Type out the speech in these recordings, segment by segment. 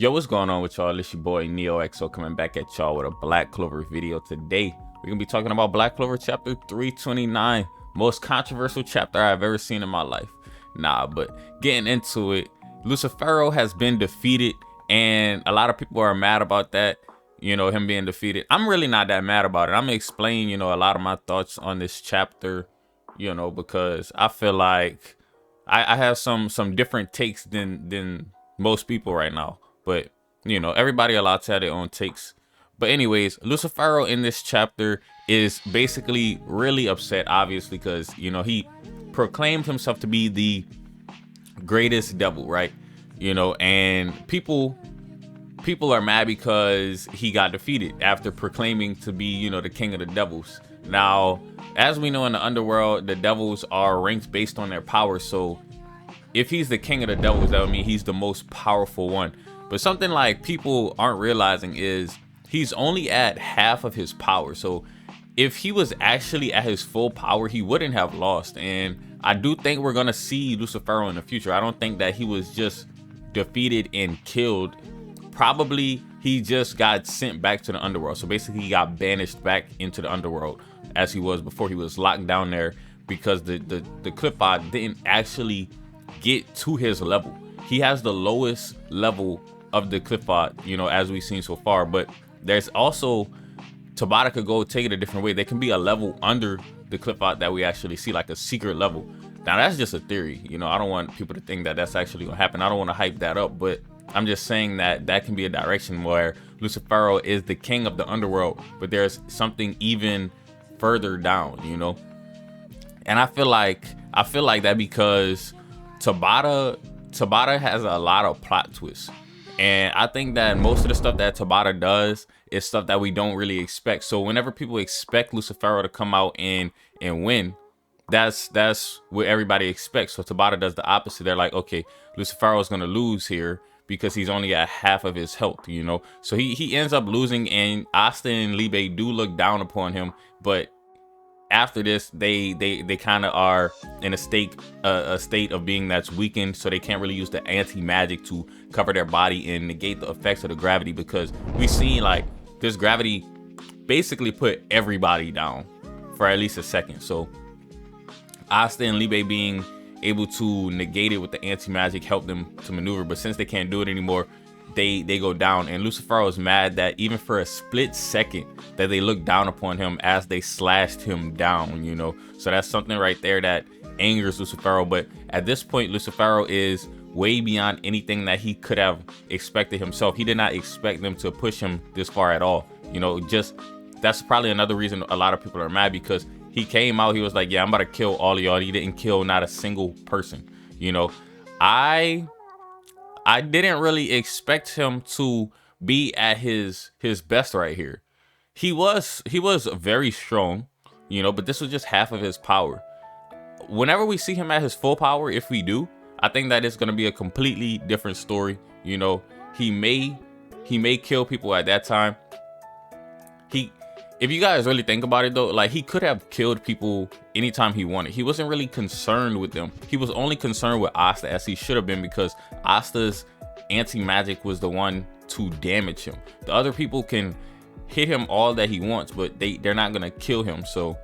Yo, what's going on with y'all? It's your boy NeoXO coming back at y'all with a Black Clover video. Today, we're gonna be talking about Black Clover chapter 329, most controversial chapter I've ever seen in my life. But getting into it, Lucifero has been defeated, and a lot of people are mad about that. Him being defeated. I'm really not that mad about it. I'm gonna explain, a lot of my thoughts on this chapter, because I feel like I have some different takes than most people right now. But everybody allowed to have their own takes. But anyways, Lucifero in this chapter is basically really upset, obviously, because he proclaimed himself to be the greatest devil, right? And people are mad because he got defeated after proclaiming to be, the king of the devils. Now, as we know in the underworld, the devils are ranked based on their power. So if he's the king of the devils, that would mean he's the most powerful one. But something like people aren't realizing is he's only at half of his power. So if he was actually at his full power, he wouldn't have lost. And I do think we're gonna see Lucifero in the future. I don't think that he was just defeated and killed. Probably he just got sent back to the underworld. So basically he got banished back into the underworld as he was before. He was locked down there because the Clipod didn't actually get to his level. He has the lowest level of the Clipod, as we've seen so far. But there's also, Tabata could go take it a different way. There can be a level under the Clipod that we actually see, like a secret level. Now that's just a theory. I don't want people to think that that's actually gonna happen. I don't want to hype that up, but I'm just saying that that can be a direction where Lucifero is the king of the underworld, but there's something even further down, And I feel like that because Tabata has a lot of plot twists. And I think that most of the stuff that Tabata does is stuff that we don't really expect. So whenever people expect Lucifero to come out and win, that's what everybody expects. So Tabata does the opposite. They're like, okay, Lucifero is going to lose here because he's only at half of his health, So he ends up losing, and Asta and Libe do look down upon him. But after this, they kind of are in a state of being that's weakened, so they can't really use the anti-magic to cover their body and negate the effects of the gravity, because we seen like this gravity basically put everybody down for at least a second. So Asta and Libe being able to negate it with the anti-magic helped them to maneuver, but since they can't do it anymore, they go down. And Lucifero is mad that even for a split second that they looked down upon him as they slashed him down, So that's something right there that angers Lucifero. But at this point, Lucifero is way beyond anything that he could have expected himself. He did not expect them to push him this far at all. Just that's probably another reason a lot of people are mad, because he came out, he was like, yeah, I'm about to kill all of y'all. He didn't kill not a single person. I didn't really expect him to be at his best right here. He was very strong, but this was just half of his power. Whenever we see him at his full power, if we do, I think that it's going to be a completely different story. He may kill people at that time. If you guys really think about it though, like, he could have killed people anytime he wanted. He wasn't really concerned with them. He was only concerned with Asta, as he should have been, because Asta's anti-magic was the one to damage him. The other people can hit him all that he wants, but they're not gonna kill him. So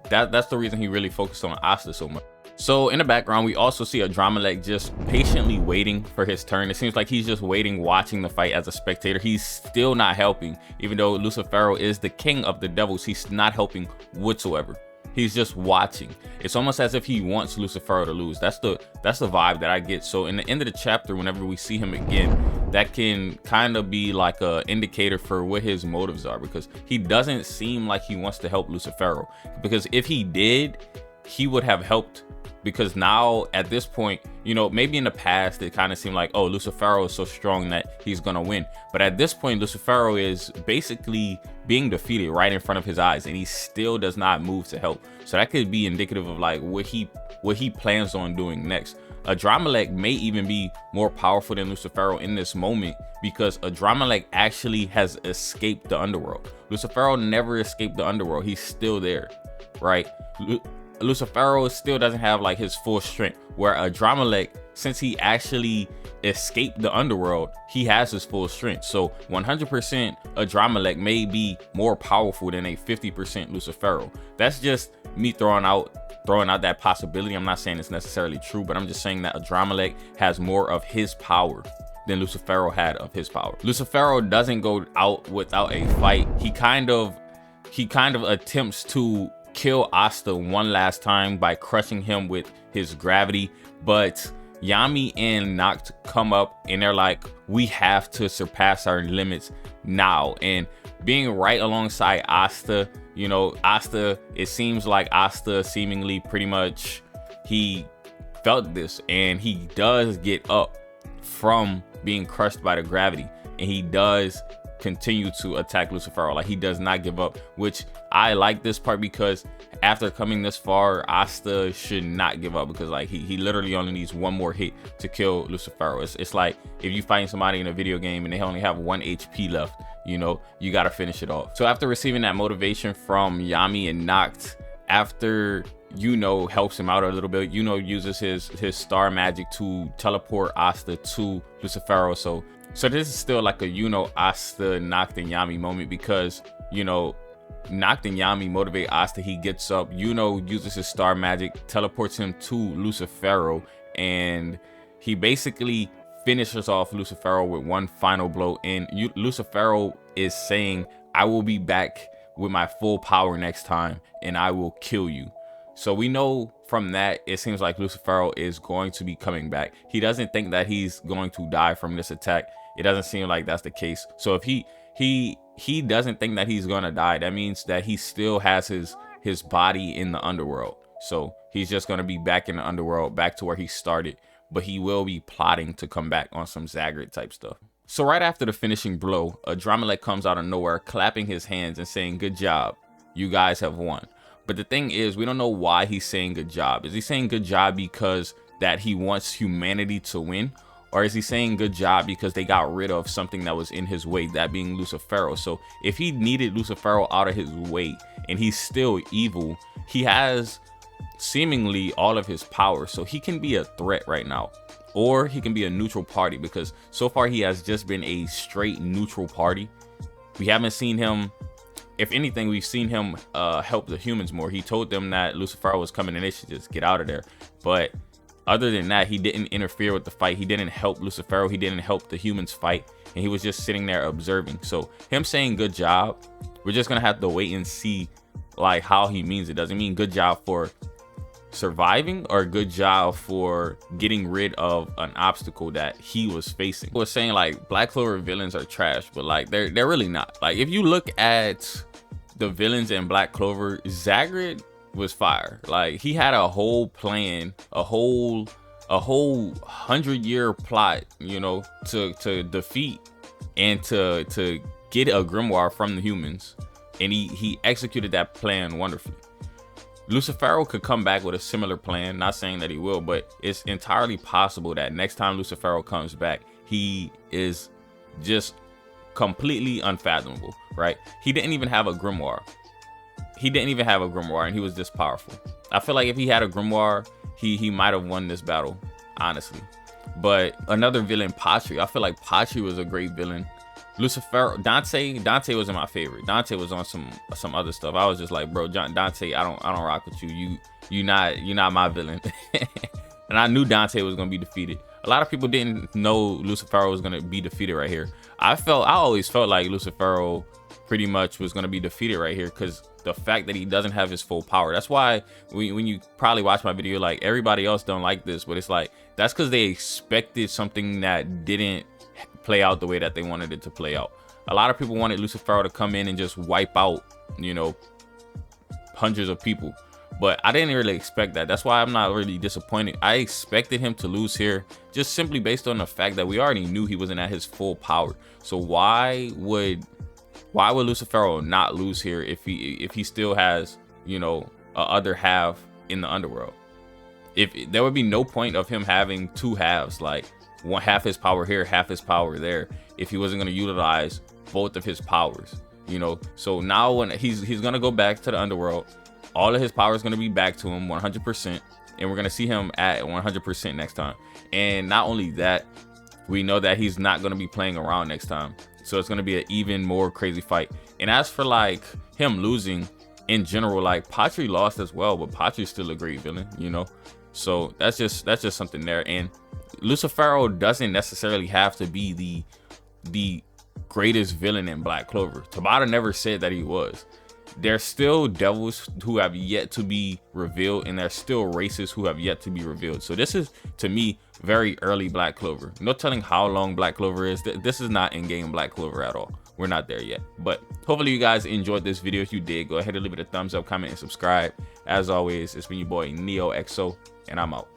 that's the reason he really focused on Asta so much. So in the background, we also see Adrammelech just patiently waiting for his turn. It seems like he's just waiting, watching the fight as a spectator. He's still not helping. Even though Lucifero is the king of the devils, he's not helping whatsoever. He's just watching. It's almost as if he wants Lucifero to lose. That's the vibe that I get. So in the end of the chapter, whenever we see him again, that can kind of be like a indicator for what his motives are, because he doesn't seem like he wants to help Lucifero. Because if he did, he would have helped. Because now at this point, maybe in the past it kind of seemed like, oh, Lucifero is so strong that he's gonna win. But at this point, Lucifero is basically being defeated right in front of his eyes, and he still does not move to help. So that could be indicative of like what he plans on doing next. Adrammelech may even be more powerful than Lucifero in this moment, because Adrammelech actually has escaped the underworld. Lucifero never escaped the underworld. He's still there, right? Lucifero still doesn't have like his full strength, where Adrammelech, since he actually escaped the underworld, he has his full strength. So 100% Adrammelech may be more powerful than a 50% Lucifero. That's just me throwing out that possibility. I'm not saying it's necessarily true, but I'm just saying that Adrammelech has more of his power than Lucifero had of his power. Lucifero doesn't go out without a fight. He kind of attempts to kill Asta one last time by crushing him with his gravity, but Yami and Nacht come up and they're like, we have to surpass our limits now. And being right alongside Asta, you know, Asta, it seems like Asta seemingly pretty much, he felt this and he does get up from being crushed by the gravity, and he does continue to attack Lucifero. Like, he does not give up, which I like this part, because after coming this far, Asta should not give up, because like he literally only needs one more hit to kill Lucifero. It's like if you fight somebody in a video game and they only have 1 HP left, you know, you got to finish it off. So after receiving that motivation from Yami and Nacht, after Yuno helps him out a little bit, Yuno uses his star magic to teleport Asta to Lucifero. So this is still like a Yuno, Asta, Nacht, and Yami moment, because, you know, Nacht and Yami motivate Asta. He gets up, Yuno uses his star magic, teleports him to Lucifero, and he basically finishes off Lucifero with one final blow. And Lucifero is saying, I will be back with my full power next time and I will kill you. So we know from that, it seems like Lucifero is going to be coming back. He doesn't think that he's going to die from this attack. It doesn't seem like that's the case. So if he doesn't think that he's gonna die, that means that he still has his body in the underworld. So he's just gonna be back in the underworld, back to where he started, but he will be plotting to come back on some Zagrod type stuff. So right after the finishing blow, Adrammelech comes out of nowhere, clapping his hands and saying, good job, you guys have won. But the thing is, we don't know why he's saying good job. Is he saying good job because that he wants humanity to win? Or is he saying good job because they got rid of something that was in his way, that being Lucifero? So if he needed Lucifero out of his way and he's still evil, he has seemingly all of his power. So he can be a threat right now, or he can be a neutral party, because so far he has just been a straight neutral party. We haven't seen him, if anything, we've seen him help the humans more. He told them that Lucifero was coming and they should just get out of there. But other than that, he didn't interfere with the fight. He didn't help Lucifero. He didn't help the humans fight. And he was just sitting there observing. So him saying good job, we're just going to have to wait and see like how he means it. Does it mean good job for surviving, or good job for getting rid of an obstacle that he was facing? I was saying like Black Clover villains are trash, but like they're really not. Like if you look at the villains in Black Clover, Zagrod was fire. Like he had a whole plan, a whole 100-year plot, you know, to defeat and to get a grimoire from the humans, and he executed that plan wonderfully. Lucifero could come back with a similar plan, not saying that he will, but it's entirely possible that next time Lucifero comes back, he is just completely unfathomable, right? He didn't even have a grimoire. And he was this powerful. I feel like if he had a grimoire, he might have won this battle, honestly. But another villain, Patri. I feel like Patri was a great villain. Lucifero, Dante wasn't my favorite. Dante was on some other stuff. I was just like, bro, Dante, I don't rock with you. You're not my villain. And I knew Dante was gonna be defeated. A lot of people didn't know Lucifero was gonna be defeated right here. I always felt like Lucifero pretty much was gonna be defeated right here, because the fact that he doesn't have his full power. That's why when you probably watch my video, like everybody else don't like this, but it's like that's because they expected something that didn't play out the way that they wanted it to play out. A lot of people wanted Lucifero to come in and just wipe out, you know, hundreds of people, but I didn't really expect that. That's why I'm not really disappointed. I expected him to lose here, just simply based on the fact that we already knew he wasn't at his full power. So why would Lucifero not lose here if he still has, you know, a other half in the underworld? If there would be no point of him having two halves, like one half his power here, half his power there, if he wasn't going to utilize both of his powers, you know. So now when he's going to go back to the underworld, All of his power is going to be back to him 100%, and we're going to see him at 100% next time. And not only that, we know that he's not going to be playing around next time, so it's going to be an even more crazy fight. And as for like him losing in general, like Patri lost as well, but Patri's still a great villain, you know. So that's just something there. And Lucifero doesn't necessarily have to be the greatest villain in Black Clover. Tabata never said that he was. There's still devils who have yet to be revealed, and there's still races who have yet to be revealed. So this is, to me, very early Black Clover. No telling how long Black Clover is. This is not in-game Black Clover at all. We're not there yet. But hopefully you guys enjoyed this video. If you did, go ahead and leave it a thumbs up, comment, and subscribe. As always, it's been your boy NeoXO, and I'm out.